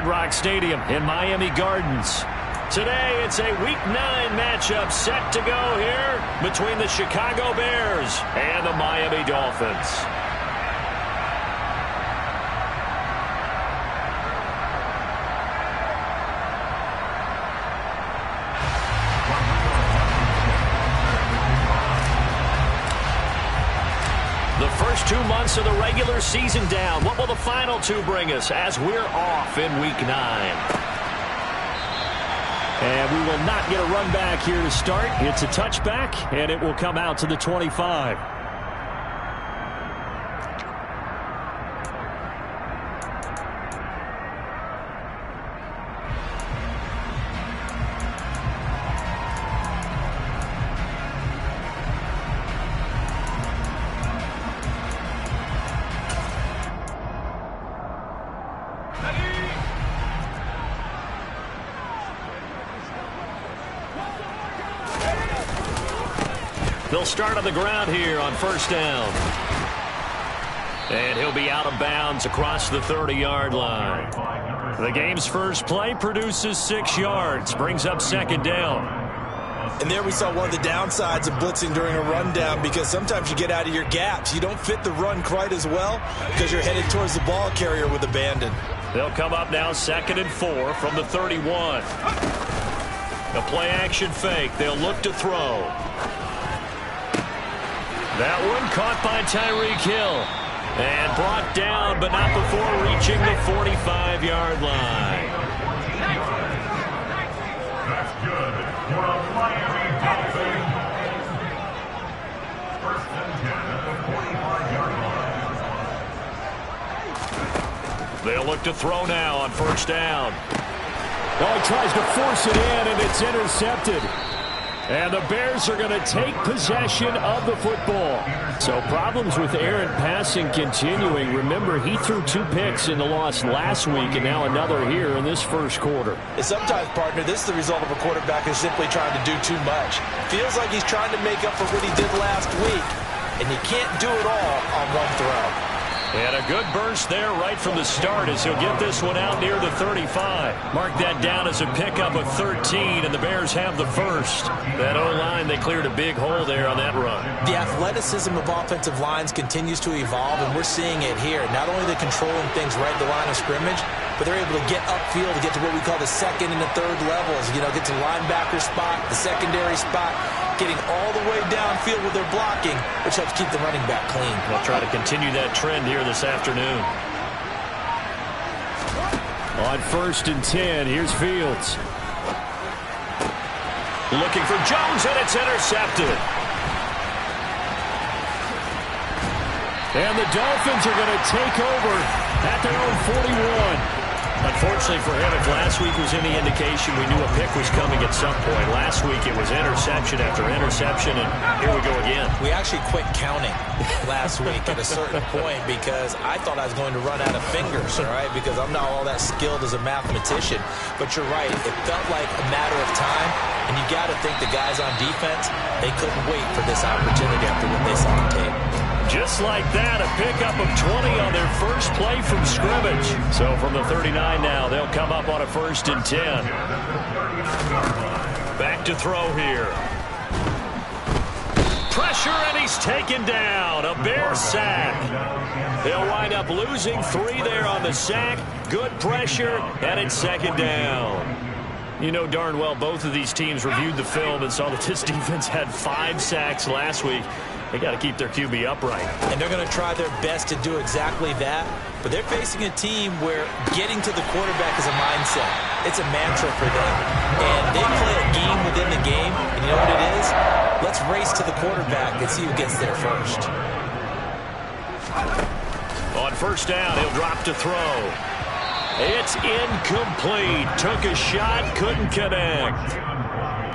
Hard Rock Stadium in Miami Gardens. Today, it's a Week 9 matchup set to go here between the Chicago Bears and the Miami Dolphins. The first 2 months of the regular season down. What will the final 2 bring us as we're off in Week 9? And we will not get a run back here to start. It's a touchback, and it will come out to the 25. They'll start on the ground here on first down. And he'll be out of bounds across the 30-yard line. The game's first play produces 6 yards, brings up second down. And there we saw one of the downsides of blitzing during a rundown, because sometimes you get out of your gaps. You don't fit the run quite as well because you're headed towards the ball carrier with abandon. They'll come up now 2nd and 4 from the 31. A play-action fake. They'll look to throw. That one caught by Tyreek Hill and brought down, but not before reaching the 45-yard line. That's good for a Miami Dolphins. First and 10 at the 45-yard line. They'll look to throw now on first down. Oh, he tries to force it in, and it's intercepted. And the Bears are going to take possession of the football. So problems with Aaron passing continuing. Remember, he threw 2 picks in the loss last week, and now another here in this first quarter. And sometimes, partner, this is the result of a quarterback who's simply trying to do too much. Feels like he's trying to make up for what he did last week, and you can't do it all on one throw. And a good burst there right from the start as he'll get this one out near the 35. Mark that down as a pickup of 13, and the Bears have the first. That O-line, they cleared a big hole there on that run. The athleticism of offensive lines continues to evolve, and we're seeing it here. Not only they're controlling things right at the line of scrimmage, but they're able to get upfield to get to what we call the second and the third levels. You know, get to the linebacker spot, the secondary spot, getting all the way downfield with their blocking, which helps keep the running back clean. They'll try to continue that trend here this afternoon. On first and 10, here's Fields. Looking for Jones, and it's intercepted. And the Dolphins are going to take over at their own 41. Unfortunately for him, if last week was any indication, we knew a pick was coming at some point. Last week it was interception after interception, and here we go again. We actually quit counting last week at a certain point because I thought I was going to run out of fingers, all right, because I'm not all that skilled as a mathematician. But you're right, it felt like a matter of time, and you got to think the guys on defense, they couldn't wait for this opportunity after what they saw on tape. Just like that, a pickup of 20 on their first play from scrimmage. So from the 39 now, they'll come up on a first and 10. Back to throw here. Pressure, and he's taken down. A Bear sack. They'll wind up losing 3 there on the sack. Good pressure, and it's second down. You know darn well both of these teams reviewed the film and saw that this defense had 5 sacks last week. They got to keep their QB upright. And they're going to try their best to do exactly that. But they're facing a team where getting to the quarterback is a mindset. It's a mantra for them. And they play a game within the game. And you know what it is? Let's race to the quarterback and see who gets there first. On first down, he'll drop to throw. It's incomplete. Took a shot, couldn't connect.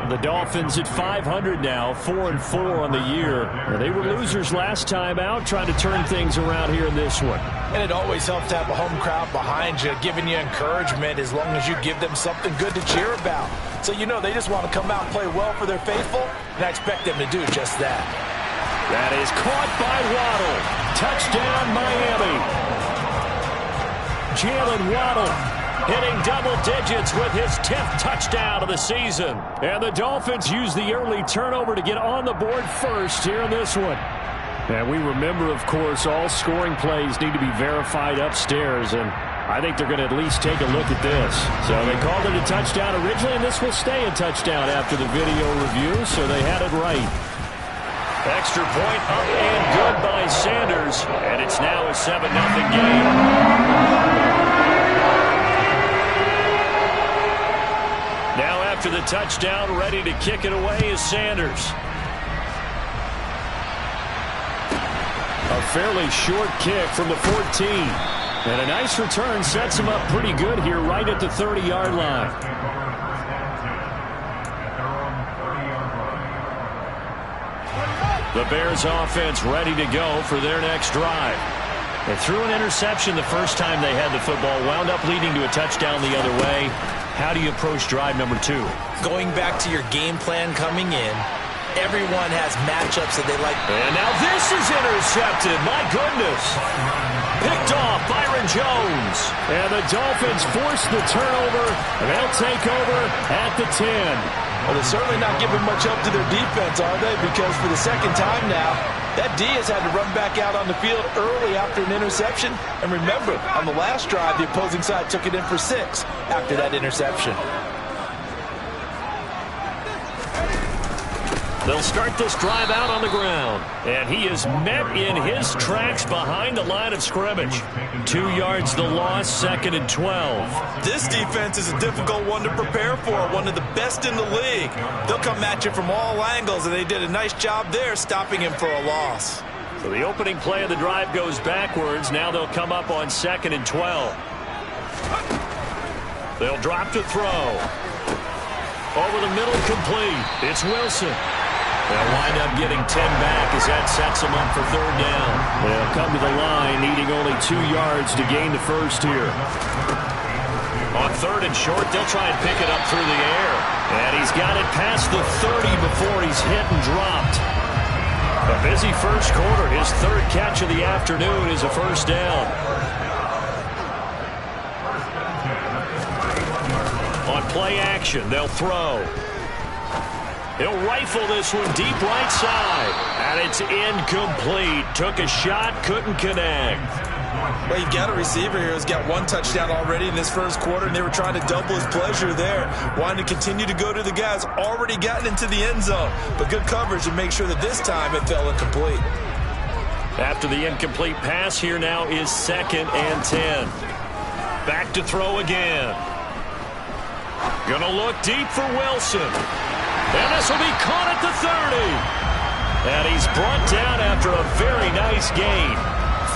The Dolphins at 500 now, 4-4 on the year. They were losers last time out, trying to turn things around here in this one. And it always helps to have a home crowd behind you, giving you encouragement as long as you give them something good to cheer about. So you know they just want to come out and play well for their faithful, and I expect them to do just that. That is caught by Waddle. Touchdown, Miami. Jalen Waddle hitting double digits with his 10th touchdown of the season. And the Dolphins use the early turnover to get on the board first here in this one. And we remember, of course, all scoring plays need to be verified upstairs, and I think they're going to at least take a look at this. So they called it a touchdown originally, and this will stay a touchdown after the video review, so they had it right. Extra point up and good by Sanders, and it's now a 7-0 game. Now after the touchdown, ready to kick it away is Sanders. A fairly short kick from the 14. And a nice return sets him up pretty good here right at the 30-yard line. The Bears offense ready to go for their next drive. They threw an interception the first time they had the football, wound up leading to a touchdown the other way. How do you approach drive number 2? Going back to your game plan coming in, everyone has matchups that they like. And now this is intercepted. My goodness. Picked off Byron Jones. And the Dolphins force the turnover. They'll take over at the 10. Well, they're certainly not giving much up to their defense, are they? Because for the second time now, that D has had to run back out on the field early after an interception. And remember, on the last drive, the opposing side took it in for 6 after that interception. They'll start this drive out on the ground. And he is met in his tracks behind the line of scrimmage. 2 yards the loss, 2nd and 12. This defense is a difficult one to prepare for, one of the best in the league. They'll come at you from all angles, and they did a nice job there stopping him for a loss. So the opening play of the drive goes backwards. Now they'll come up on 2nd and 12. They'll drop to throw. Over the middle, complete. It's Wilson. They'll wind up getting 10 back as that sets them up for 3rd down. They'll come to the line, needing only 2 yards to gain the first here. On 3rd and short, they'll try and pick it up through the air. And he's got it past the 30 before he's hit and dropped. A busy first quarter. His 3rd catch of the afternoon is a first down. On play action, they'll throw. He'll rifle this one deep right side. And it's incomplete. Took a shot, couldn't connect. Well, you've got a receiver here who's got 1 touchdown already in this first quarter, and they were trying to double his pleasure there. Wanting to continue to go to the guys already gotten into the end zone. But good coverage to make sure that this time it fell incomplete. After the incomplete pass, here now is 2nd and 10. Back to throw again. Gonna look deep for Wilson. And this will be caught at the 30. And he's brought down after a very nice gain.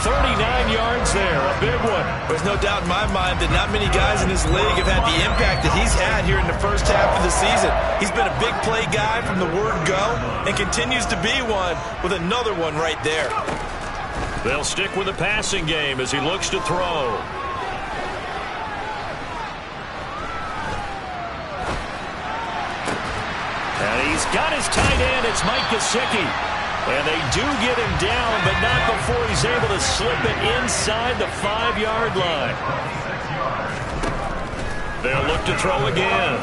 39 yards there, a big one. There's no doubt in my mind that not many guys in this league have had the impact that he's had here in the first half of the season. He's been a big play guy from the word go and continues to be one with another one right there. They'll stick with the passing game as he looks to throw. And he's got his tight end. It's Mike Gesicki. And they do get him down, but not before he's able to slip it inside the 5-yard line. They'll look to throw again.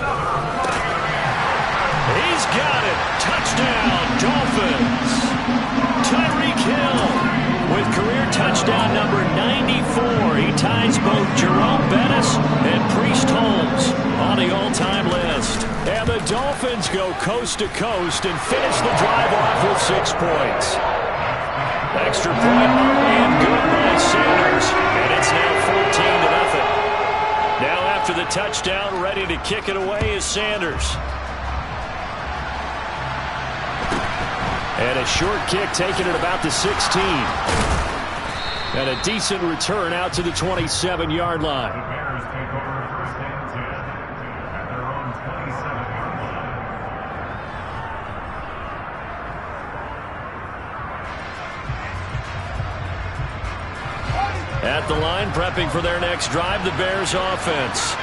He's got it. Touchdown, Dolphins. Tyreek Hill with career touchdown number 94. He ties both Jerome Bettis and Priest Holmes on the all-time list. And the Dolphins go coast to coast and finish the drive off with 6 points. Extra point and good by Sanders. And it's now 14-0. Now after the touchdown, ready to kick it away is Sanders. And a short kick taken at about the 16. And a decent return out to the 27-yard line. The Bears take over 1st and 10 at their own 27. At the line, prepping for their next drive, the Bears offense.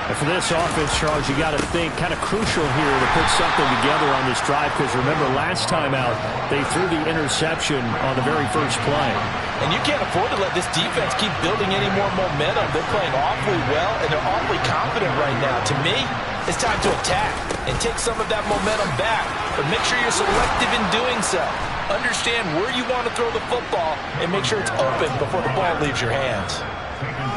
And for this offense, Charles, you got to think kind of crucial here to put something together on this drive, because remember last time out they threw the interception on the very first play. And you can't afford to let this defense keep building any more momentum. They're playing awfully well, and they're awfully confident right now. To me, it's time to attack and take some of that momentum back, but make sure you're selective in doing so. Understand where you want to throw the football and make sure it's open before the ball leaves your hands.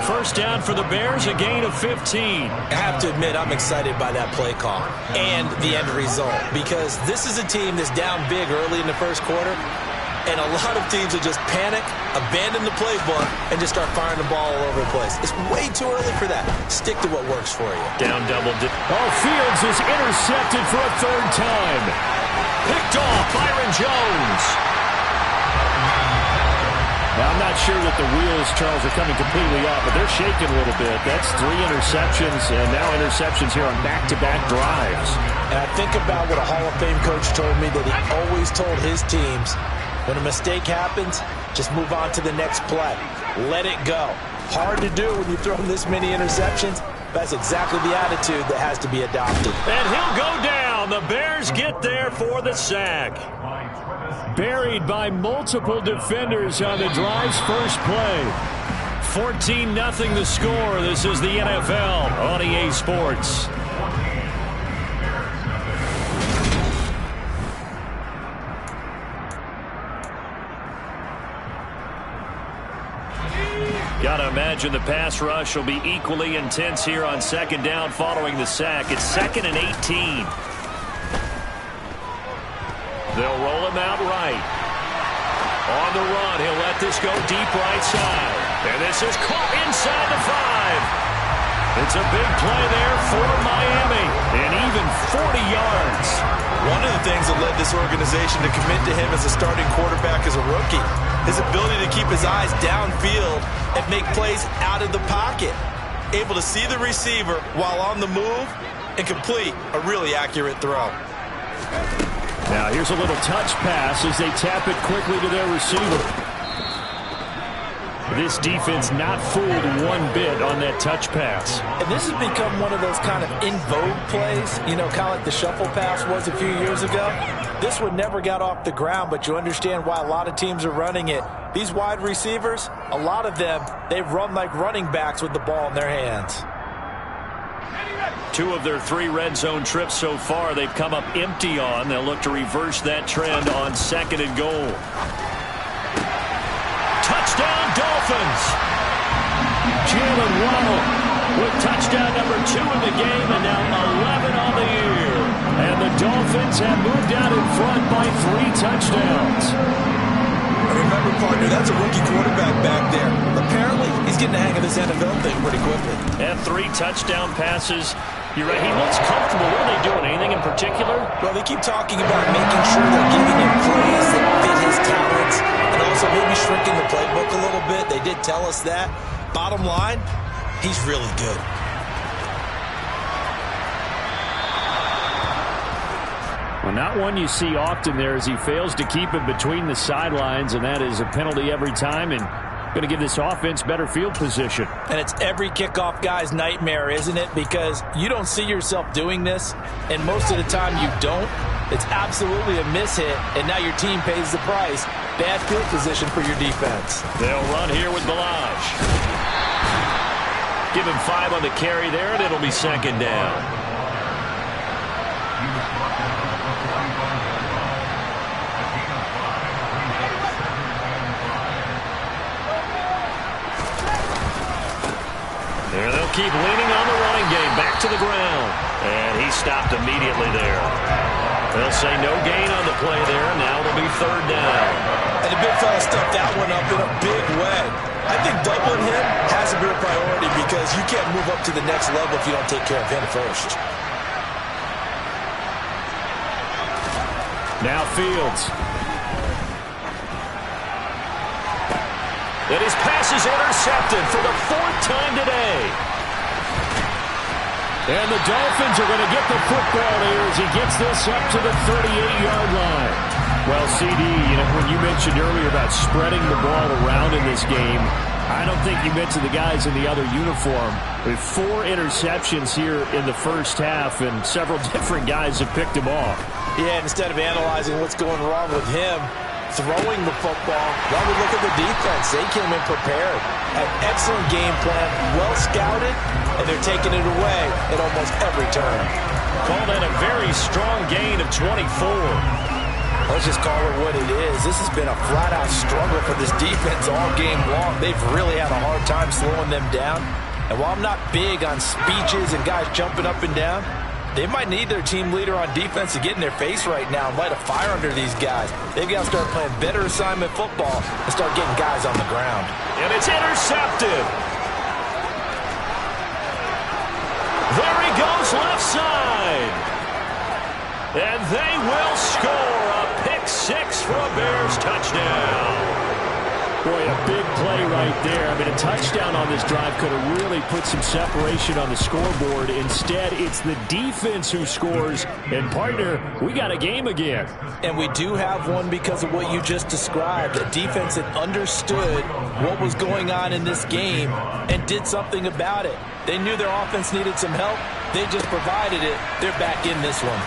First down for the Bears, a gain of 15. I have to admit, I'm excited by that play call and the end result, because this is a team that's down big early in the first quarter, and a lot of teams will just panic, abandon the playbook, and just start firing the ball all over the place. It's way too early for that. Stick to what works for you. Down double. Fields is intercepted for a third time. Picked off, Byron Jones. Now, I'm not sure that the wheels, Charles, are coming completely off, but they're shaking a little bit. That's 3 interceptions, and now interceptions here on back-to-back drives. And I think about what a Hall of Fame coach told me, that he always told his teams, when a mistake happens, just move on to the next play. Let it go. Hard to do when you throw this many interceptions. That's exactly the attitude that has to be adopted. And he'll go down. The Bears get there for the sack. Buried by multiple defenders on the drive's first play. 14-0 the score. This is the NFL on EA Sports. Gotta imagine the pass rush will be equally intense here on second down following the sack. It's 2nd and 18. They'll roll him out right. On the run, he'll let this go deep right side. And this is caught inside the 5. It's a big play there for Miami. And even 40 yards. One of the things that led this organization to commit to him as a starting quarterback as a rookie, his ability to keep his eyes downfield and make plays out of the pocket. Able to see the receiver while on the move and complete a really accurate throw. Now here's a little touch pass as they tap it quickly to their receiver. This defense not fooled one bit on that touch pass. And this has become one of those kind of in vogue plays, you know, kind of like the shuffle pass was a few years ago. This one never got off the ground, but you understand why a lot of teams are running it. These wide receivers, a lot of them, they run like running backs with the ball in their hands. 2 of their 3 red zone trips so far they've come up empty on. They'll look to reverse that trend on 2nd and goal. Touchdown Dolphins! Jalen Waddle with touchdown number 2 in the game, and now 11 on the year. And the Dolphins have moved out in front by 3 touchdowns. Remember, partner, that's a rookie quarterback back there. Apparently, he's getting the hang of this NFL thing pretty quickly. And 3 touchdown passes. You're right, he looks comfortable. What are they doing? Anything in particular? Well, they keep talking about making sure they're giving him plays that fit his talents and also maybe shrinking the playbook a little bit. They did tell us that. Bottom line, he's really good. Well, not one you see often there as he fails to keep it between the sidelines, and that is a penalty every time, and going to give this offense better field position. And it's every kickoff guy's nightmare, isn't it? Because you don't see yourself doing this, and most of the time you don't. It's absolutely a mishit, and now your team pays the price. Bad field position for your defense. They'll run here with Balaj. Give him 5 on the carry there, and it'll be 2nd down. And they'll keep leaning on the running game. Back to the ground. And he stopped immediately there. They'll say no gain on the play there. Now it'll be 3rd down. And the big fella stuffed that one up in a big way. I think doubling him has to be a priority because you can't move up to the next level if you don't take care of him first. Now Fields. And his pass is intercepted for the 4th time today. And the Dolphins are going to get the football here as he gets this up to the 38-yard line. Well, CD, you know, when you mentioned earlier about spreading the ball around in this game, I don't think you mentioned the guys in the other uniform. With 4 interceptions here in the first half, and several different guys have picked him off. Yeah, instead of analyzing what's going wrong with him throwing the football, well, we look at the defense. They came in prepared. An excellent game plan, well scouted, and they're taking it away at almost every turn. Call that a very strong gain of 24. Let's just call it what it is. This has been a flat-out struggle for this defense all game long. They've really had a hard time slowing them down. And while I'm not big on speeches and guys jumping up and down, they might need their team leader on defense to get in their face right now and light a fire under these guys. They've got to start playing better assignment football and start getting guys on the ground. And it's intercepted. There he goes, left side. And they will score. A pick 6 for a Bears touchdown. Boy, a big play right there. I mean, a touchdown on this drive could have really put some separation on the scoreboard. Instead, it's the defense who scores. And, partner, we got a game again. And we do have one because of what you just described. The defense had understood what was going on in this game and did something about it. They knew their offense needed some help. They just provided it. They're back in this one.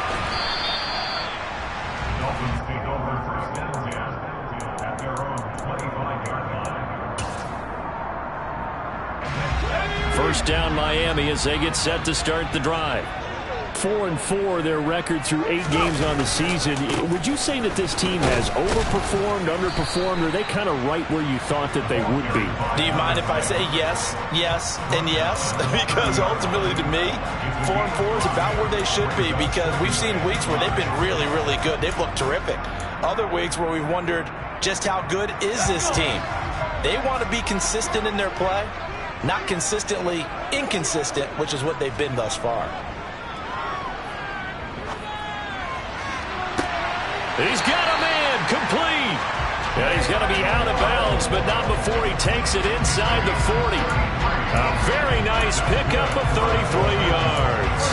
Dolphins take over first and 10 at their own 25-yard line. First down Miami as they get set to start the drive. 4-4, their record through 8 games on the season. Would you say that this team has overperformed, underperformed, or are they kind of right where you thought that they would be? Do you mind if I say yes, yes, and yes? Because ultimately to me, 4-4 is about where they should be, because we've seen weeks where they've been really, really good. They've looked terrific. Other weeks where we've wondered just how good is this team. They want to be consistent in their play, not consistently inconsistent, which is what they've been thus far. He's got a man complete. And he's going to be out of bounds, but not before he takes it inside the 40. A very nice pickup of 33 yards.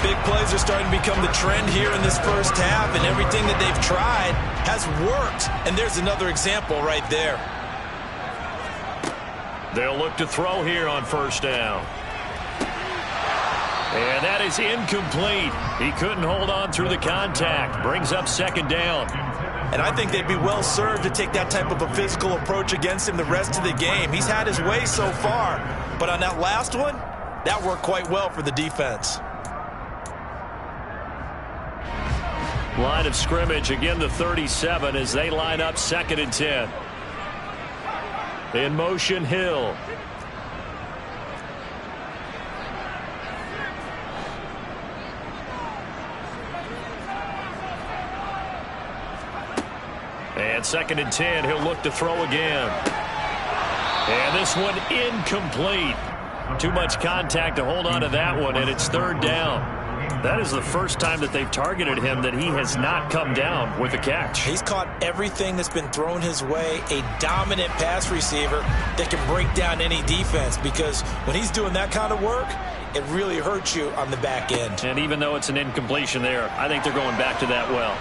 Big plays are starting to become the trend here in this first half, and everything that they've tried has worked. And there's another example right there. They'll look to throw here on first down. And that is incomplete. He couldn't hold on through the contact. Brings up second down. And I think they'd be well served to take that type of a physical approach against him the rest of the game. He's had his way so far. But on that last one, that worked quite well for the defense. Line of scrimmage, again the 37 as they line up 2nd and 10. In motion, Hill. And 2nd and 10, he'll look to throw again. And this one incomplete. Too much contact to hold on to that one, and it's 3rd down. That is the first time that they've targeted him that he has not come down with a catch. He's caught everything that's been thrown his way, a dominant pass receiver that can break down any defense, because when he's doing that kind of work, it really hurts you on the back end. And even though it's an incompletion there, I think they're going back to that well.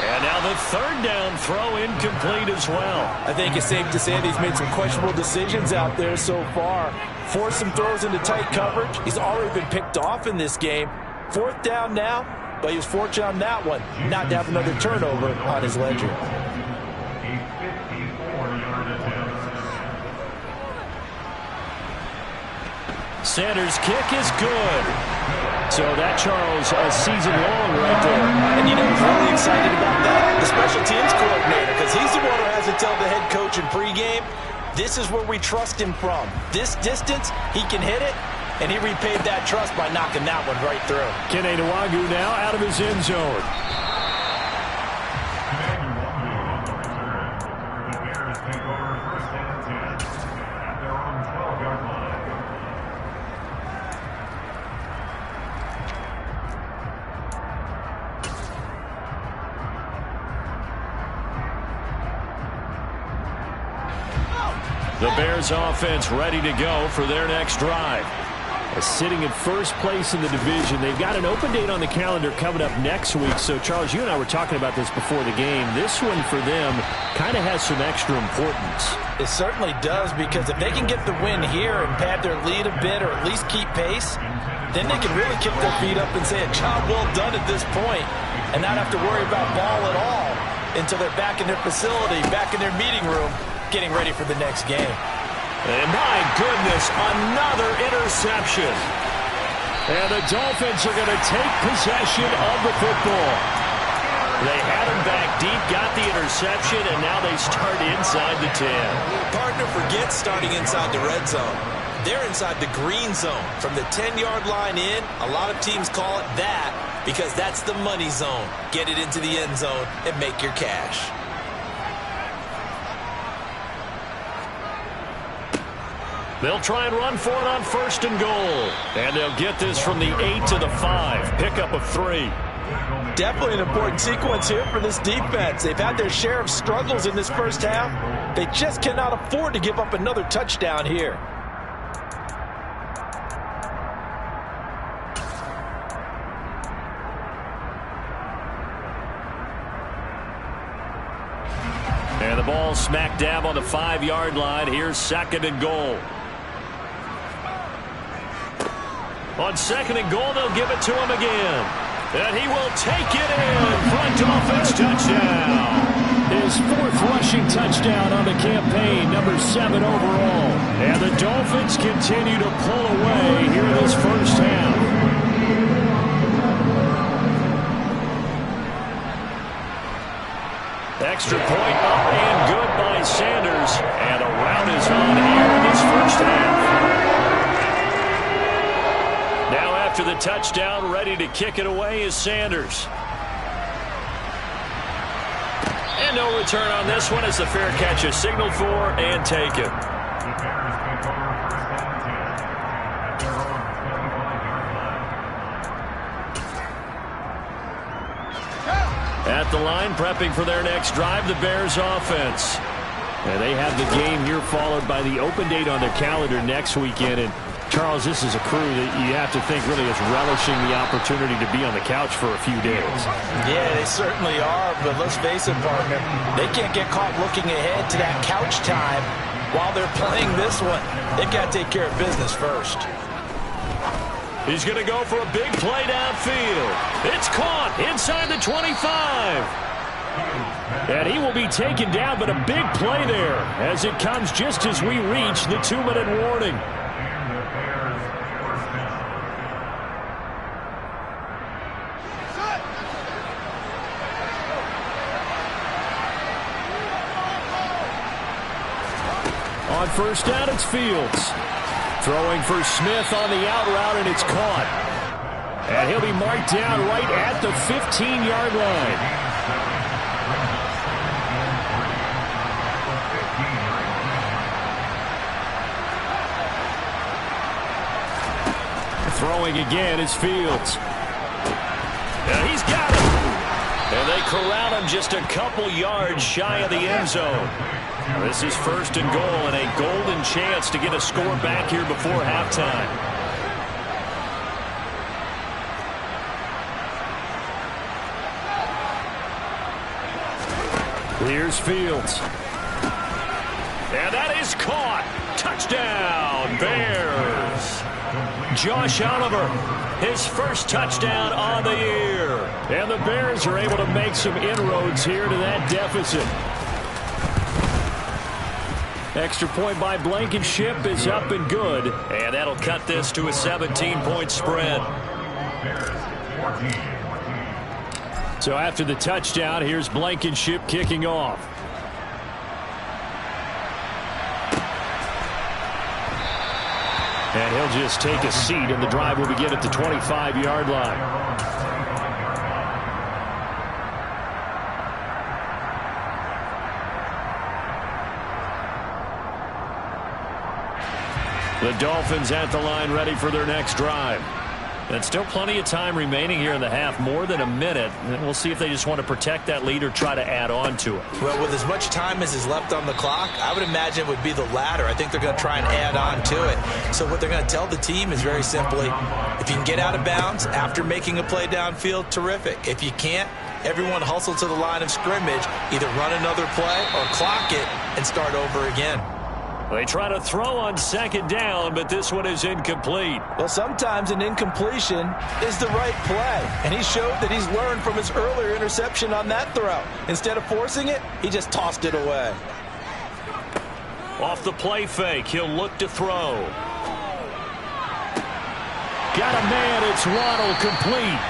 And now the 3rd down throw incomplete as well. I think it's safe to say that he's made some questionable decisions out there so far. Forced some throws into tight coverage. He's already been picked off in this game. 4th down now, but he was fortunate on that one not to have another turnover on his ledger. A 54-yard attempt. Sanders' kick is good. So that, Charles, a season long right there. And you know who's really excited about that? The special teams coordinator, because he's the one who has to tell the head coach in pregame, this is where we trust him from. This distance, he can hit it, and he repaid that trust by knocking that one right through. Kene Nwagu now out of his end zone. The Bears take over first and 10 at their own 12-yard line. The Bears offense ready to go for their next drive. Sitting in first place in the division. They've got an open date on the calendar coming up next week. So, Charles, you and I were talking about this before the game. This one for them kind of has some extra importance. It certainly does, because if they can get the win here and pad their lead a bit or at least keep pace, then they can really kick their feet up and say a job well done at this point and not have to worry about ball at all until they're back in their facility, back in their meeting room, getting ready for the next game. And my goodness, another interception. And the Dolphins are going to take possession of the football. They had him back deep, got the interception, and now they start inside the 10. Partner forgets starting inside the red zone. They're inside the green zone. From the 10-yard line in, a lot of teams call it that because that's the money zone. Get it into the end zone and make your cash. They'll try and run for it on 1st and goal. And they'll get this from the 8 to the 5. Pickup of 3. Definitely an important sequence here for this defense. They've had their share of struggles in this first half. They just cannot afford to give up another touchdown here. And the ball smack dab on the 5-yard line. Here's 2nd and goal. On 2nd and goal, they'll give it to him again. And he will take it in for a Dolphins touchdown. His 4th rushing touchdown on the campaign, number 7 overall. And the Dolphins continue to pull away here in this first half. Extra point up and good by Sanders. And a rout is on here in this first half. Now after the touchdown, ready to kick it away is Sanders. And no return on this one as the fair catch is signaled for and taken. The Bears take over 1st and 10 at their own 25-yard line. At the line, prepping for their next drive, the Bears offense. And they have the game here followed by the open date on their calendar next weekend. And Charles, this is a crew that you have to think really is relishing the opportunity to be on the couch for a few days. Yeah, they certainly are, but let's face it, partner, they can't get caught looking ahead to that couch time while they're playing this one. They've got to take care of business first. He's going to go for a big play downfield. It's caught inside the 25. And he will be taken down, but a big play there as it comes just as we reach the 2-minute warning. On 1st down, it's Fields. Throwing for Smith on the out route, and it's caught. And he'll be marked down right at the 15-yard line. Throwing again is Fields. And he's got him. And they corral him just a couple yards shy of the end zone. This is 1st and goal and a golden chance to get a score back here before halftime. Here's Fields. And that is caught. Touchdown, Bears. Josh Oliver, his first touchdown on the year. And the Bears are able to make some inroads here to that deficit. Extra point by Blankenship is up and good. And that'll cut this to a 17-point spread. So after the touchdown, here's Blankenship kicking off. And he'll just take a seat, and the drive will begin at the 25-yard line. The Dolphins at the line ready for their next drive. And still plenty of time remaining here in the half, more than a minute. And we'll see if they just want to protect that lead or try to add on to it. Well, with as much time as is left on the clock, I would imagine it would be the latter. I think they're going to try and add on to it. So what they're going to tell the team is very simply, if you can get out of bounds after making a play downfield, terrific. If you can't, everyone hustle to the line of scrimmage, either run another play or clock it and start over again. They try to throw on second down, but this one is incomplete. Well, sometimes an incompletion is the right play, and he showed that he's learned from his earlier interception on that throw. Instead of forcing it, he just tossed it away. Off the play fake, he'll look to throw. Got a man, it's Waddle, complete.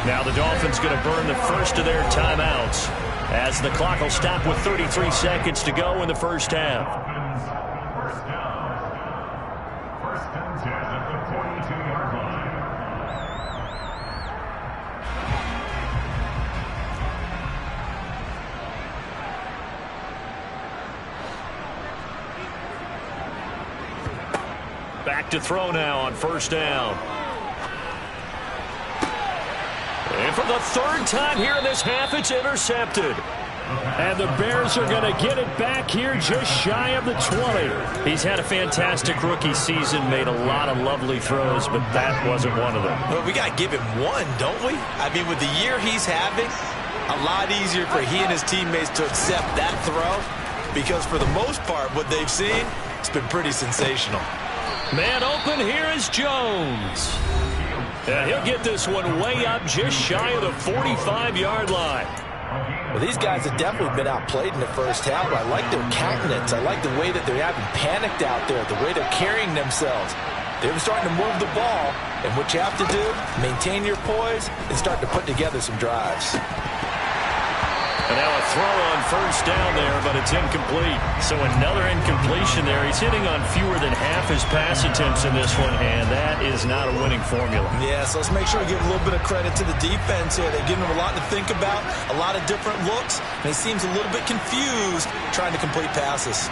Now the Dolphins going to burn the first of their timeouts as the clock will stop with 33 seconds to go in the first half. First down. First and 10 at the 42-yard line. Back to throw now on first down. And for the third time here in this half, it's intercepted. And the Bears are going to get it back here just shy of the 20. He's had a fantastic rookie season, made a lot of lovely throws, but that wasn't one of them. Well, we got to give him one, don't we? I mean, with the year he's having, a lot easier for he and his teammates to accept that throw, because for the most part, what they've seen, it's been pretty sensational. Man open, here is Jones. And he'll get this one way up just shy of the 45-yard line. Well, these guys have definitely been outplayed in the first half. I like their countenance. I like the way that they haven't panicked out there, the way they're carrying themselves. They're starting to move the ball, and what you have to do, maintain your poise and start to put together some drives. And now a throw on first down there, but it's incomplete. So another incompletion there. He's hitting on fewer than half his pass attempts in this one, and that is not a winning formula. Yeah, so let's make sure we give a little bit of credit to the defense here. They've given him a lot to think about, a lot of different looks, and he seems a little bit confused trying to complete passes.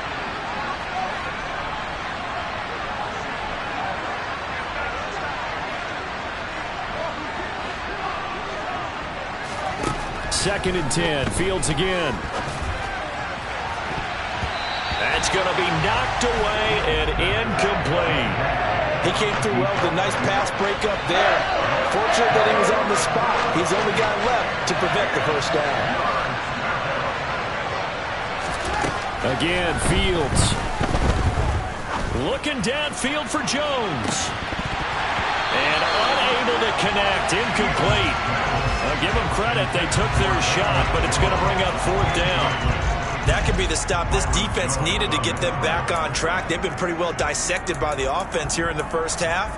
Second and 10. Fields again. That's going to be knocked away and incomplete. He came through well with a nice pass breakup there. Fortunate that he was on the spot. He's the only guy left to prevent the first down. Again, Fields. Looking downfield for Jones. And unable to connect. Incomplete. I'll give them credit. They took their shot, but it's going to bring up fourth down. That could be the stop this defense needed to get them back on track. They've been pretty well dissected by the offense here in the first half.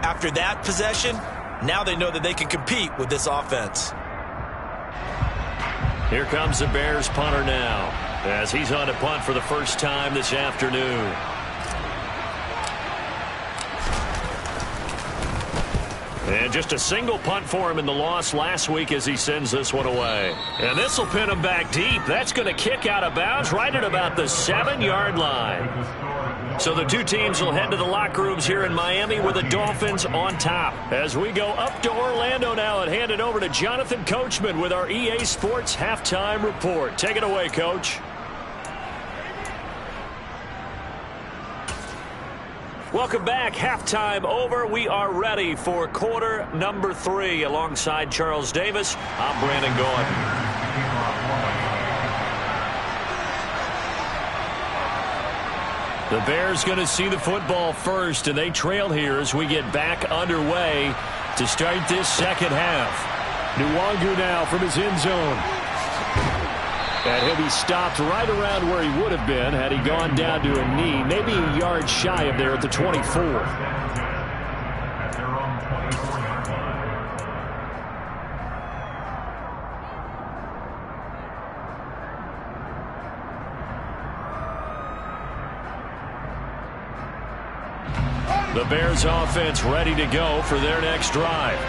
After that possession, now they know that they can compete with this offense. Here comes the Bears punter now, as he's on to punt for the first time this afternoon. And just a single punt for him in the loss last week as he sends this one away. And this will pin him back deep. That's going to kick out of bounds right at about the 7-yard line. So the two teams will head to the locker rooms here in Miami with the Dolphins on top. As we go up to Orlando now and hand it over to Jonathan Coachman with our EA Sports Halftime Report. Take it away, Coach. Welcome back. Halftime over. We are ready for quarter number 3. Alongside Charles Davis, I'm Brandon Gordon. The Bears going to see the football first, and they trail here as we get back underway to start this second half. Nwangu now from his end zone. And he'll be stopped right around where he would have been had he gone down to a knee, maybe a yard shy of there at the 24. At their own 24-yard line. The Bears offense ready to go for their next drive.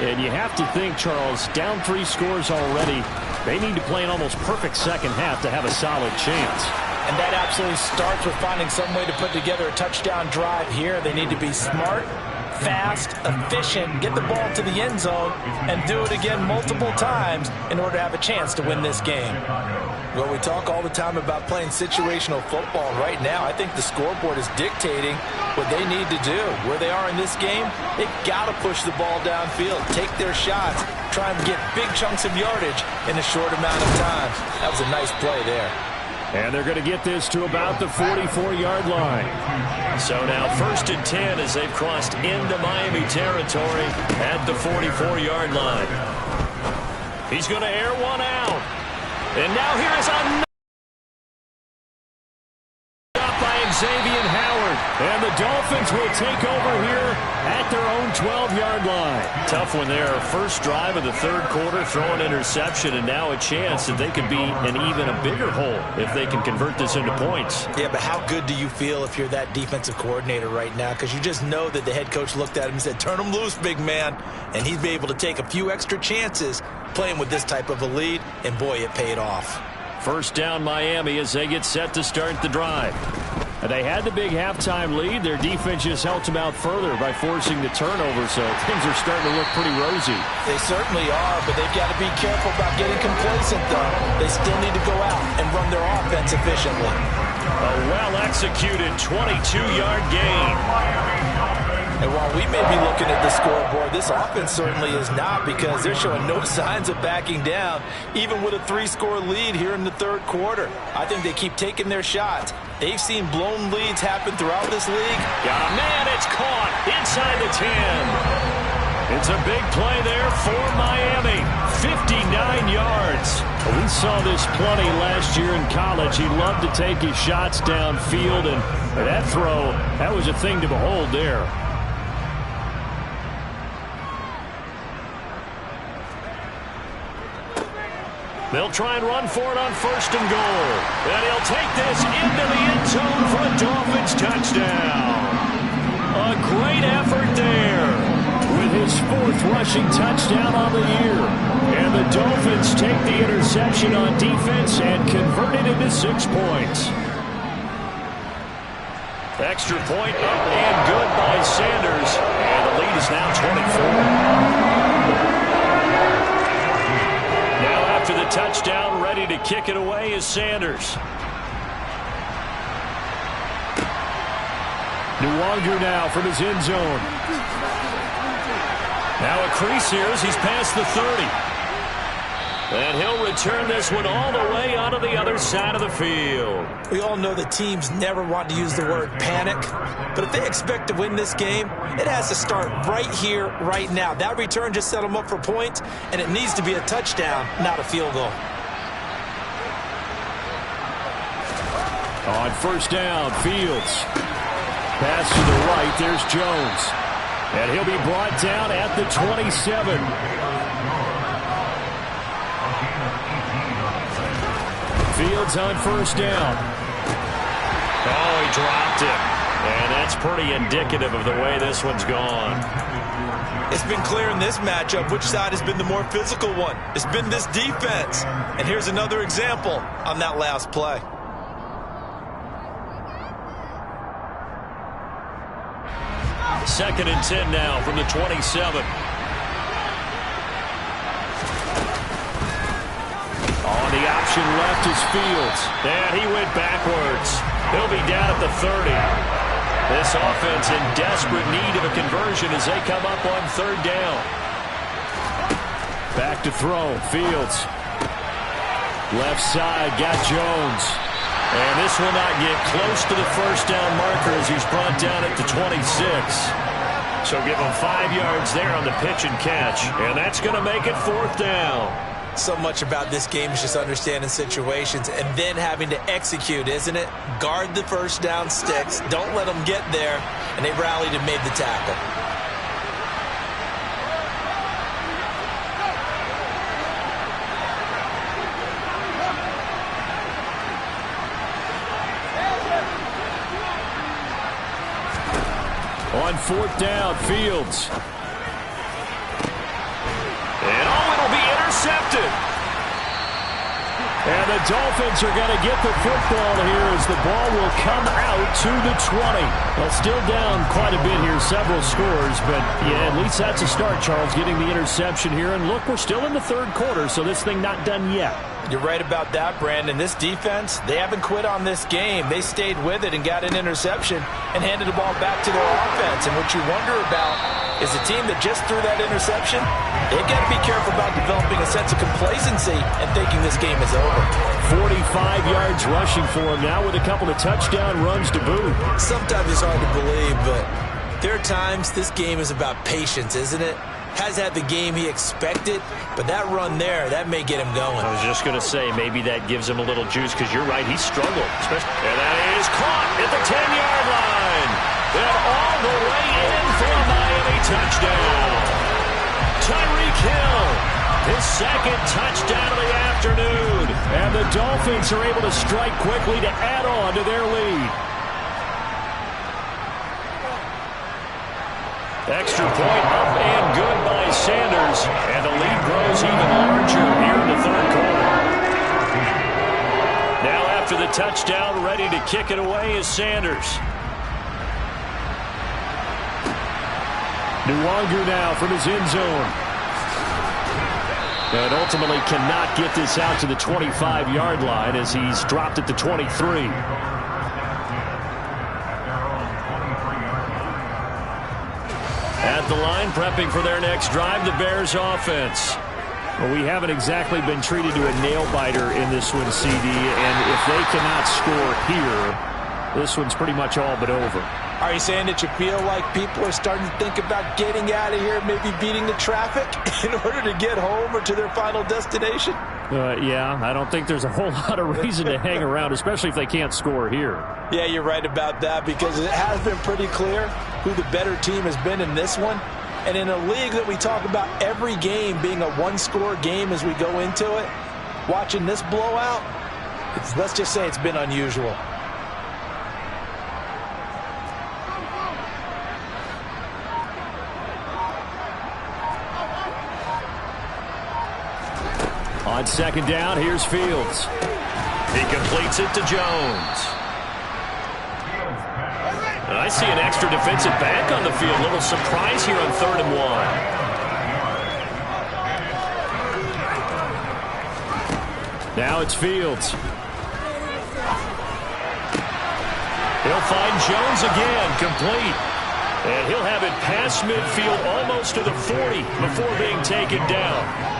And you have to think, Charles, down 3 scores already. They need to play an almost perfect second half to have a solid chance. And that absolutely starts with finding some way to put together a touchdown drive here. They need to be smart, fast, efficient, get the ball to the end zone, and do it again multiple times in order to have a chance to win this game. Well, we talk all the time about playing situational football. Right now, I think the scoreboard is dictating what they need to do. Where they are in this game, they've got to push the ball downfield, take their shots, try and get big chunks of yardage in a short amount of time. That was a nice play there. And they're going to get this to about the 44-yard line. So now 1st and 10 as they've crossed into Miami territory at the 44-yard line. He's going to air one out. And now here is a Xavier Howard, and the Dolphins will take over here at their own 12-yard line. Tough one there. First drive of the third quarter, throw an interception, and now a chance that they could be in even a bigger hole if they can convert this into points. Yeah, but how good do you feel if you're that defensive coordinator right now? Because you just know that the head coach looked at him and said, turn him loose, big man. And he'd be able to take a few extra chances playing with this type of a lead, and boy, it paid off. First down Miami as they get set to start the drive. They had the big halftime lead. Their defense just helped them out further by forcing the turnover, so things are starting to look pretty rosy. They certainly are, but they've got to be careful about getting complacent, though. They still need to go out and run their offense efficiently. A well-executed 22-yard gain. And while we may be looking at the scoreboard, this offense certainly is not, because they're showing no signs of backing down, even with a 3-score lead here in the third quarter. I think they keep taking their shots. They've seen blown leads happen throughout this league. Got a man, it's caught inside the 10. It's a big play there for Miami. 59 yards. We saw this plenty last year in college. He loved to take his shots downfield, and that throw, that was a thing to behold there. They'll try and run for it on 1st and goal. And he'll take this into the end zone for a Dolphins touchdown. A great effort there. With his 4th rushing touchdown on the year. And the Dolphins take the interception on defense and convert it into 6 points. Extra point up and good by Sanders. And the lead is now 24. After the touchdown, ready to kick it away is Sanders. Nwanger now from his end zone. Now a crease here as he's past the 30. And he'll return this one all the way out of the other side of the field. We all know the teams never want to use the word panic, but if they expect to win this game, it has to start right here, right now. That return just set them up for points, and it needs to be a touchdown, not a field goal. On 1st down, Fields. Pass to the right, there's Jones. And he'll be brought down at the 27. Fields on 1st down. Oh, he dropped it. And that's pretty indicative of the way this one's gone. It's been clear in this matchup which side has been the more physical one. It's been this defense. And here's another example on that last play. Second and 10 now from the 27. On the option left is Fields. And he went backwards. He'll be down at the 30. This offense in desperate need of a conversion as they come up on 3rd down. Back to throw. Fields. Left side, got Jones. And this will not get close to the 1st down marker as he's brought down at the 26. So give him 5 yards there on the pitch and catch. And that's going to make it 4th down. So much about this game is just understanding situations and then having to execute, isn't it? Guard the 1st down sticks. Don't let them get there. And they rallied and made the tackle. On 4th down, Fields. And oh, it'll be intercepted. And the Dolphins are going to get the football here as the ball will come out to the 20. Well, still down quite a bit here, several scores, but yeah, at least that's a start, Charles, getting the interception here. And look, we're still in the third quarter, so this thing not done yet. You're right about that, Brandon. This defense, they haven't quit on this game. They stayed with it and got an interception and handed the ball back to their offense. And what you wonder about is a team that just threw that interception, they've got to be careful about developing a sense of complacency and thinking this game is over. 45 yards rushing for him now with a couple of touchdown runs to boot. Sometimes it's hard to believe, but there are times this game is about patience, isn't it? Has had the game he expected, but that run there, that may get him going. I was just going to say, maybe that gives him a little juice, because you're right, he struggled. And that is caught at the 10-yard line. And all the way in for a Miami touchdown. Tyreek Hill, his second touchdown of the afternoon. And the Dolphins are able to strike quickly to add on to their lead. Extra point up and good by Sanders. And the lead grows even larger here in the third quarter. Now after the touchdown, ready to kick it away is Sanders. Nwangu now from his end zone. And ultimately cannot get this out to the 25-yard line as he's dropped at the 23. At the line, prepping for their next drive, the Bears offense. Well, we haven't exactly been treated to a nail-biter in this one, CD, and if they cannot score here, this one's pretty much all but over. Are you saying that you feel like people are starting to think about getting out of here, maybe beating the traffic in order to get home or to their final destination? Yeah, I don't think there's a whole lot of reason to hang around, especially if they can't score here. Yeah, you're right about that, because it has been pretty clear who the better team has been in this one. And in a league that we talk about every game being a one-score game as we go into it, watching this blowout, let's just say it's been unusual. On second down, here's Fields. He completes it to Jones. And I see an extra defensive back on the field. A little surprise here on 3rd and 1. Now it's Fields. He'll find Jones again, complete. And he'll have it past midfield almost to the 40 before being taken down.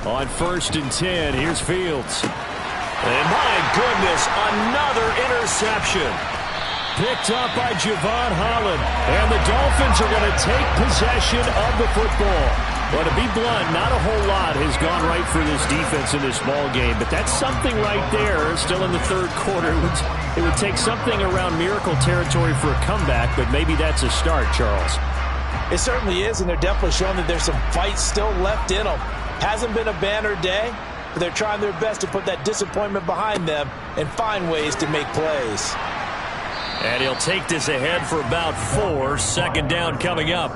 On 1st and 10, here's Fields. And my goodness, another interception. Picked up by Javon Holland. And the Dolphins are going to take possession of the football. Well, to be blunt, not a whole lot has gone right for this defense in this ball game. But that's something right there, still in the third quarter. It would take something around miracle territory for a comeback, but maybe that's a start, Charles. It certainly is, and they're definitely showing that there's some fight still left in them. Hasn't been a banner day, but they're trying their best to put that disappointment behind them and find ways to make plays. And he'll take this ahead for about 4. Second down coming up.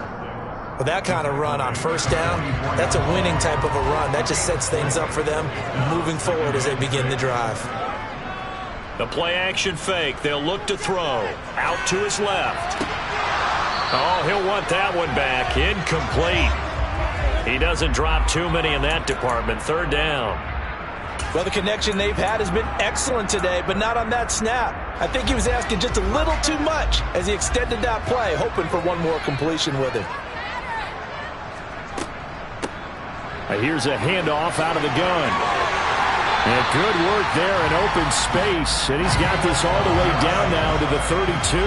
Well, that kind of run on 1st down, that's a winning type of a run. That just sets things up for them moving forward as they begin the drive. The play-action fake. They'll look to throw. Out to his left. Oh, he'll want that one back. Incomplete. He doesn't drop too many in that department. 3rd down. Well, the connection they've had has been excellent today, but not on that snap. I think he was asking just a little too much as he extended that play, hoping for one more completion with it. Here's a handoff out of the gun. And good work there in open space. And he's got this all the way down now to the 32.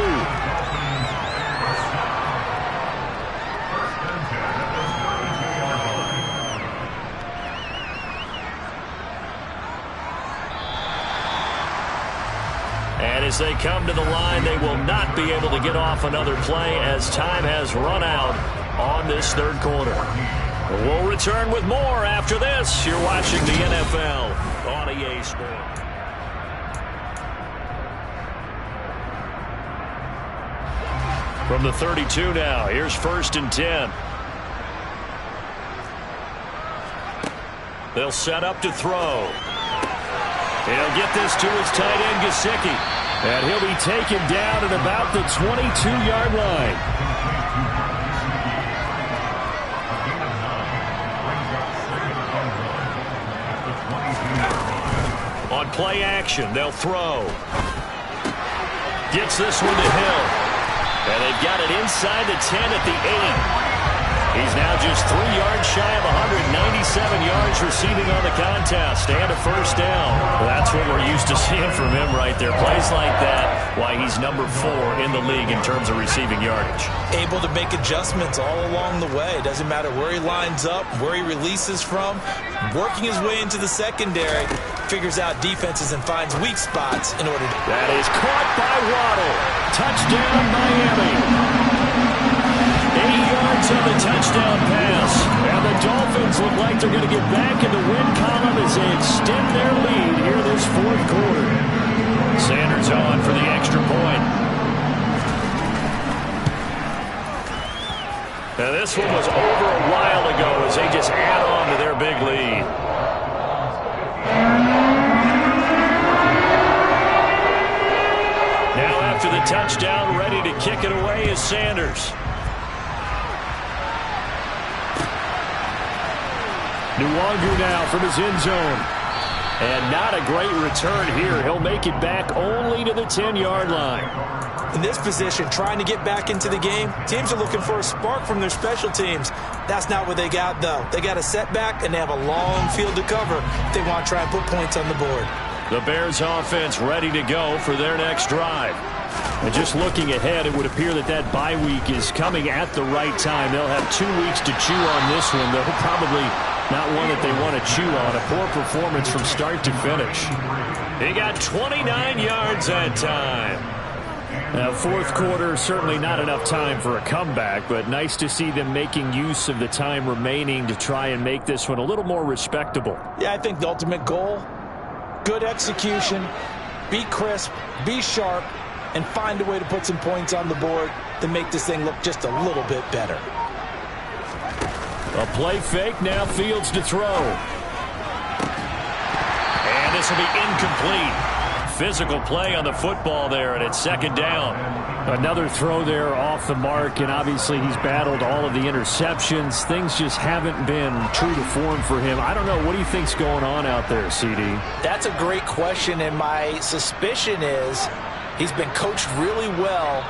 And as they come to the line, they will not be able to get off another play as time has run out on this third quarter. We'll return with more after this. You're watching the NFL on EA Sports. From the 32 now, here's 1st and 10. They'll set up to throw. He'll get this to his tight end, Gesicki. And he'll be taken down at about the 22-yard line. On play action, they'll throw. Gets this one to Hill. And they've got it inside the 10 at the 8. He's now just 3 yards shy of 197 yards receiving on the contest and a 1st down. Well, that's what we're used to seeing from him right there. Plays like that, why he's number 4 in the league in terms of receiving yardage. Able to make adjustments all along the way. Doesn't matter where he lines up, where he releases from. Working his way into the secondary, figures out defenses and finds weak spots in order to... That is caught by Waddle. Touchdown, Miami. 8 yards on the touchdown pass. And the Dolphins look like they're going to get back in the win column as they extend their lead here this 4th quarter. Sanders on for the extra point. Now this one was over a while ago as they just add on to their big lead. Now after the touchdown, ready to kick it away is Sanders. Nwangu now from his end zone. And not a great return here. He'll make it back only to the 10-yard line. In this position, trying to get back into the game, teams are looking for a spark from their special teams. That's not what they got, though. They got a setback, and they have a long field to cover if they want to try and put points on the board. The Bears offense ready to go for their next drive. And just looking ahead, it would appear that that bye week is coming at the right time. They'll have 2 weeks to chew on this one. They'll probably not one that they want to chew on. A poor performance from start to finish. He got 29 yards that time. Now, 4th quarter, certainly not enough time for a comeback, but nice to see them making use of the time remaining to try and make this one a little more respectable. Yeah, I think the ultimate goal, good execution, be crisp, be sharp, and find a way to put some points on the board to make this thing look just a little bit better. A play fake, now Fields to throw. And this will be incomplete. Physical play on the football there, and it's 2nd down. Another throw there off the mark, and obviously he's battled all of the interceptions. Things just haven't been true to form for him. I don't know. What do you think's going on out there, CD? That's a great question, and my suspicion is he's been coached really well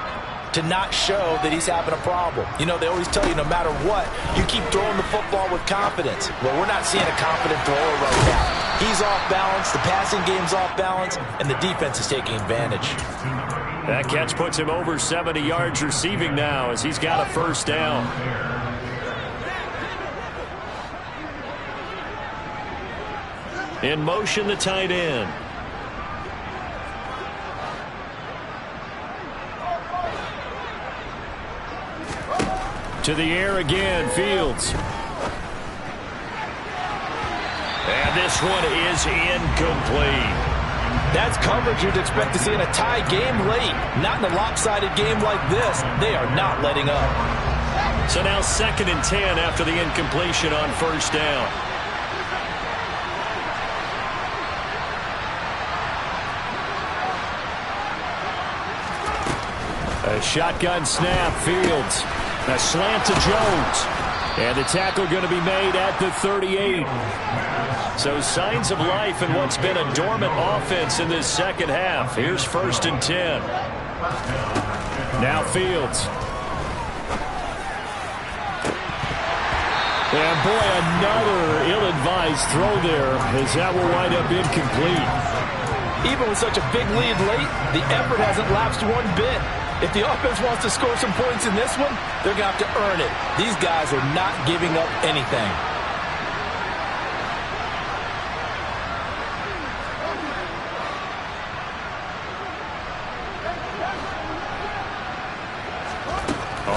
to not show that he's having a problem. You know, they always tell you no matter what, you keep throwing the football with confidence. Well, we're not seeing a confident thrower right now. He's off balance, the passing game's off balance, and the defense is taking advantage. That catch puts him over 70 yards receiving now as he's got a 1st down. In motion, the tight end. To the air again, Fields. And this one is incomplete. That's coverage you'd expect to see in a tie game late. Not in a lopsided game like this. They are not letting up. So now 2nd and 10 after the incompletion on 1st down. A shotgun snap, Fields. A slant to Jones. And the tackle going to be made at the 38. So signs of life in what's been a dormant offense in this 2nd half. Here's 1st and 10. Now Fields. And boy, another ill-advised throw there as that will wind up incomplete. Even with such a big lead late, the effort hasn't lapsed one bit. If the offense wants to score some points in this one, they're going to have to earn it. These guys are not giving up anything.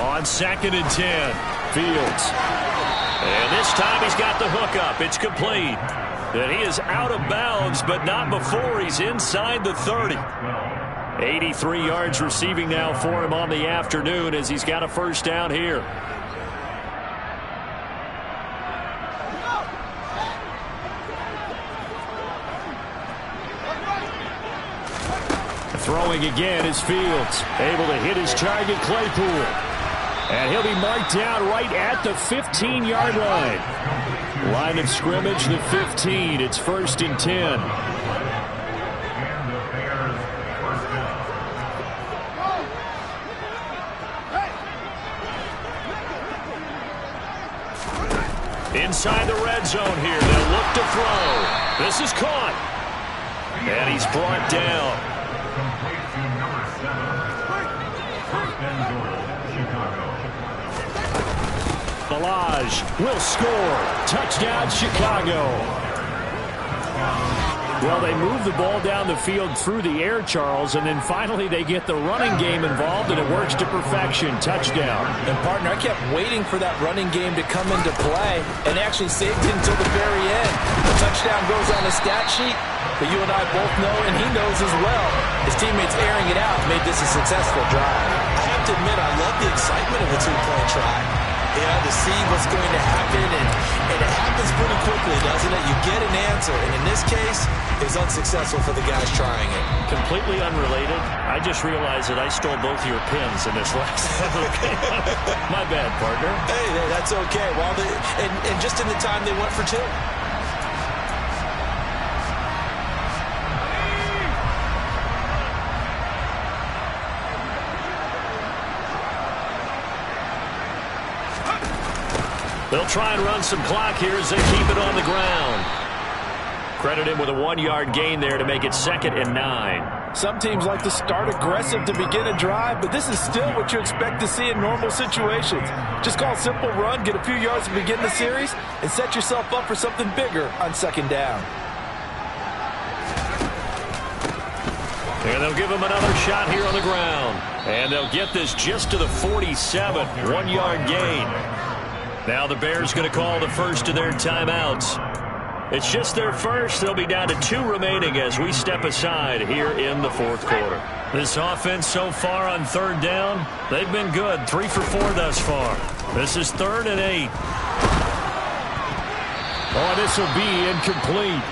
On 2nd and 10, Fields. And this time he's got the hook up. It's complete. And he is out of bounds, but not before he's inside the 30. 83 yards receiving now for him on the afternoon as he's got a first down here. Throwing again is Fields. Able to hit his target, Claypool. And he'll be marked down right at the 15-yard line. Line of scrimmage, the 15. It's 1st and 10. Inside the red zone here. They'll look to throw. This is caught. And he's brought down. Complete to number 7. 1st and goal, Chicago. Balaj will score. Touchdown, Chicago. Well, they move the ball down the field through the air, Charles, and then finally they get the running game involved, and it works to perfection. Touchdown. And, partner, I kept waiting for that running game to come into play, and actually saved it until the very end. The touchdown goes on the stat sheet, but you and I both know, and he knows as well, his teammates airing it out made this a successful drive. I have to admit, I love the excitement of a two-point try. To see what's going to happen, and it happens pretty quickly, doesn't it? You get an answer, and in this case, it's unsuccessful for the guys trying it. Completely unrelated. I just realized that I stole both of your pins in this last okay. My bad, partner. Hey, that's okay. Well, and just in the time they went for two. They'll try and run some clock here as they keep it on the ground. Credit him with a 1-yard gain there to make it 2nd and 9. Some teams like to start aggressive to begin a drive, but this is still what you expect to see in normal situations. Just call a simple run, get a few yards to begin the series, and set yourself up for something bigger on 2nd down. And they'll give him another shot here on the ground. And they'll get this just to the 47. 1-yard gain. Now the Bears going to call the first of their timeouts. It's just their first. They'll be down to 2 remaining as we step aside here in the 4th quarter. This offense so far on 3rd down, they've been good. 3 for 4 thus far. This is 3rd and 8. Oh, this will be incomplete.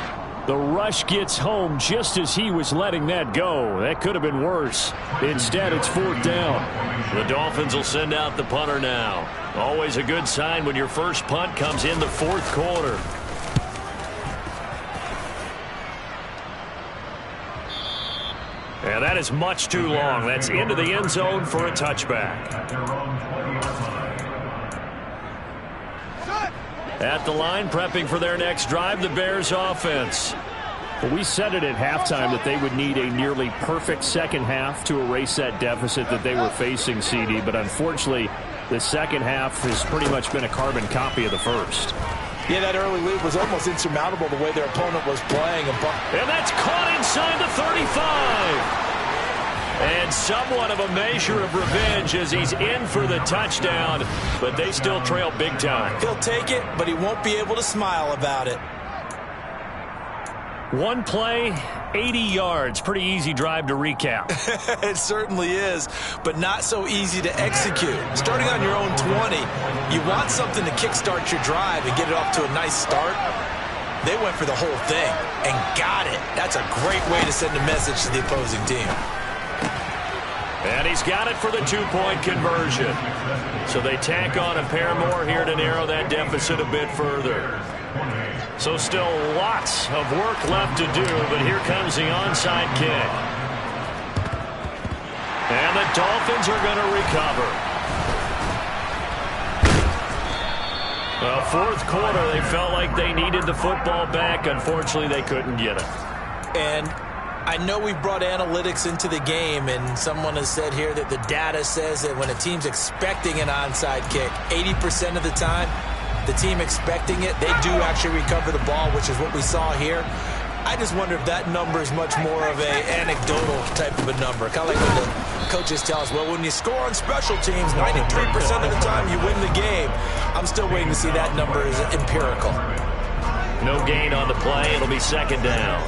The rush gets home just as he was letting that go. That could have been worse. Instead, it's 4th down. The Dolphins will send out the punter now. Always a good sign when your first punt comes in the 4th quarter. And that is much too long. That's into the end zone for a touchback. At the line, prepping for their next drive, the Bears offense. Well, we said it at halftime that they would need a nearly perfect second half to erase that deficit that they were facing, CD. But unfortunately, the second half has pretty much been a carbon copy of the first. Yeah, that early lead was almost insurmountable the way their opponent was playing. And that's caught inside the 35. And somewhat of a measure of revenge as he's in for the touchdown, but they still trail big time. He'll take it, but he won't be able to smile about it. One play, 80 yards. Pretty easy drive to recap. It certainly is, but not so easy to execute. Starting on your own 20, you want something to kickstart your drive and get it off to a nice start. They went for the whole thing and got it. That's a great way to send a message to the opposing team. And he's got it for the 2-point conversion. So they tack on a pair more here to narrow that deficit a bit further. So still lots of work left to do, but here comes the onside kick. And the Dolphins are going to recover. Well, 4th quarter, they felt like they needed the football back. Unfortunately, they couldn't get it. And I know we brought analytics into the game, and someone has said here that the data says that when a team's expecting an onside kick, 80% of the time, the team expecting it, they do actually recover the ball, which is what we saw here. I just wonder if that number is much more of an anecdotal type of a number. Kind of like when the coaches tell us, well, when you score on special teams, 93% of the time you win the game. I'm still waiting to see that number is empirical. No gain on the play. It'll be second down.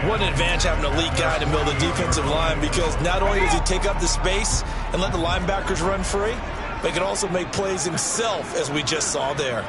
What an advantage having an elite guy in the middle of the defensive line, because not only does he take up the space and let the linebackers run free, but he can also make plays himself, as we just saw there.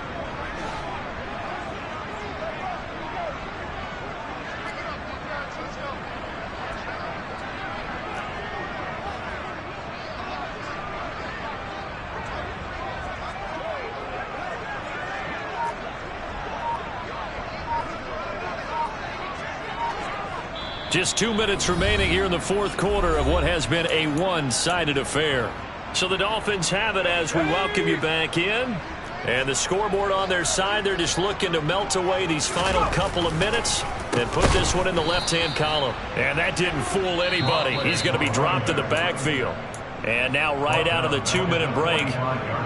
Just 2 minutes remaining here in the fourth quarter of what has been a one-sided affair. So the Dolphins have it as we welcome you back in. And the scoreboard on their side, they're just looking to melt away these final couple of minutes and put this one in the left-hand column. And that didn't fool anybody. He's going to be dropped in the backfield. And now right out of the 2-minute break,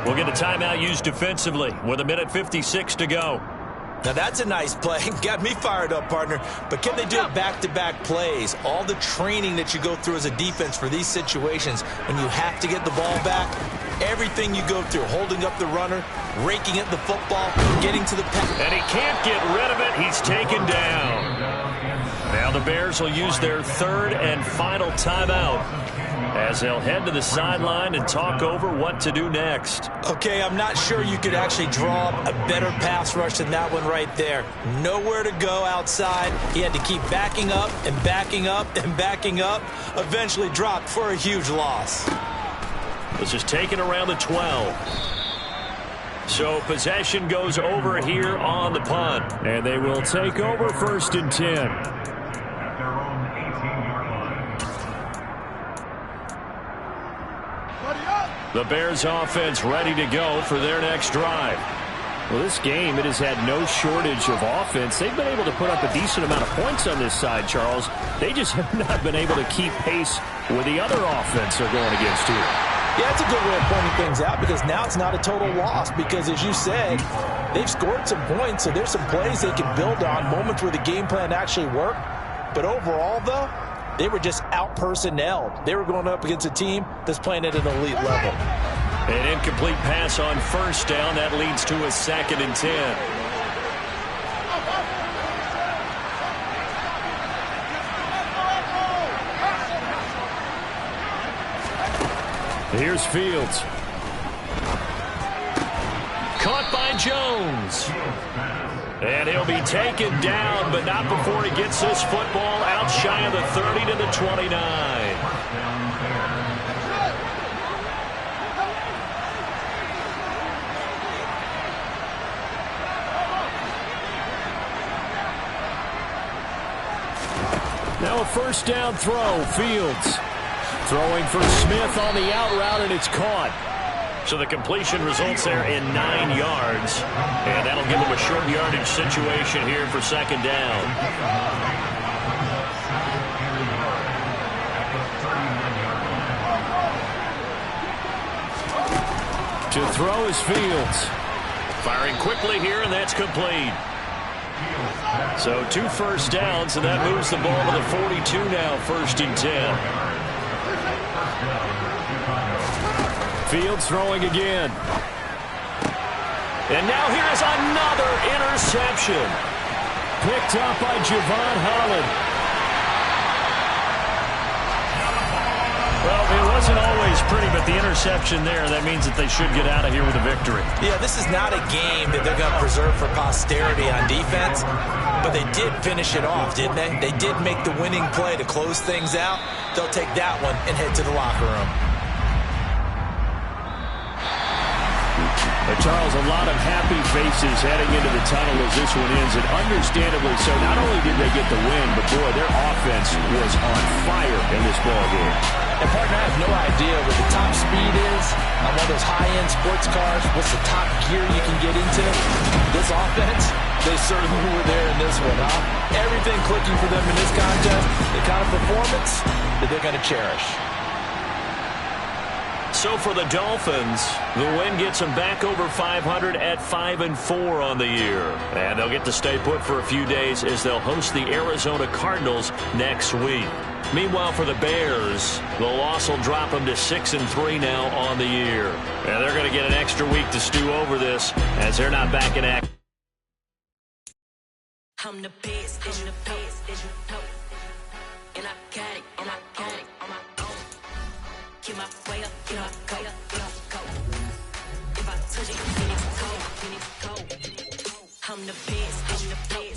we'll get a timeout used defensively with 1:56 to go. Now that's a nice play. Got me fired up, partner. But can they do it back-to-back plays? All the training that you go through as a defense for these situations, when you have to get the ball back, everything you go through, holding up the runner, raking at the football, getting to the pass. And he can't get rid of it. He's taken down. Now the Bears will use their third and final timeout as they'll head to the sideline and talk over what to do next. Okay, I'm not sure you could actually draw up a better pass rush than that one right there. Nowhere to go outside. He had to keep backing up and backing up and backing up. Eventually dropped for a huge loss. This is taken around the 12. So possession goes over here on the punt. And they will take over 1st and 10. At their own 18-yard line. The Bears offense ready to go for their next drive. Well, this game, it has had no shortage of offense. They've been able to put up a decent amount of points on this side, Charles. They just have not been able to keep pace with the other offense they're going against here. Yeah, it's a good way of pointing things out, because now it's not a total loss, because as you said, they've scored some points, so there's some plays they can build on, moments where the game plan actually worked. But overall, though, they were just out-personnelled. They were going up against a team that's playing at an elite level. An incomplete pass on 1st down. That leads to a 2nd and 10. Here's Fields. Caught by Jones. And he'll be taken down, but not before he gets this football out shy of the 30 to the 29. Now a 1st down throw. Fields throwing for Smith on the out route, and it's caught. So the completion results there in 9 yards. And that'll give them a short yardage situation here for 2nd down. To throw is Fields. Firing quickly here, and that's complete. So 2 first downs, and that moves the ball to the 42 now, 1st and 10. Fields throwing again. And now here's another interception. Picked up by Javon Holland. Well, it wasn't always pretty, but the interception there, that means that they should get out of here with a victory. Yeah, this is not a game that they're going to preserve for posterity on defense, but they did finish it off, didn't they? They did make the winning play to close things out. They'll take that one and head to the locker room. Charles, a lot of happy faces heading into the tunnel as this one ends, and understandably so. Not only did they get the win, but boy, their offense was on fire in this ballgame. And partner, I have no idea what the top speed is on one of those high-end sports cars. What's the top gear you can get into? This offense, they certainly were there in this one, huh? Everything clicking for them in this contest, the kind of performance that they're going to cherish. So for the Dolphins, the win gets them back over 500 at 5-4 on the year. And they'll get to stay put for a few days as they'll host the Arizona Cardinals next week. Meanwhile, for the Bears, the loss will drop them to 6-3 now on the year. And they're going to get an extra week to stew over this as they're not back in action. I'm the best, and you know. And I got it on my own. Get my way up, get my go. If I touch it, then it's cold. I'm the best, and you know.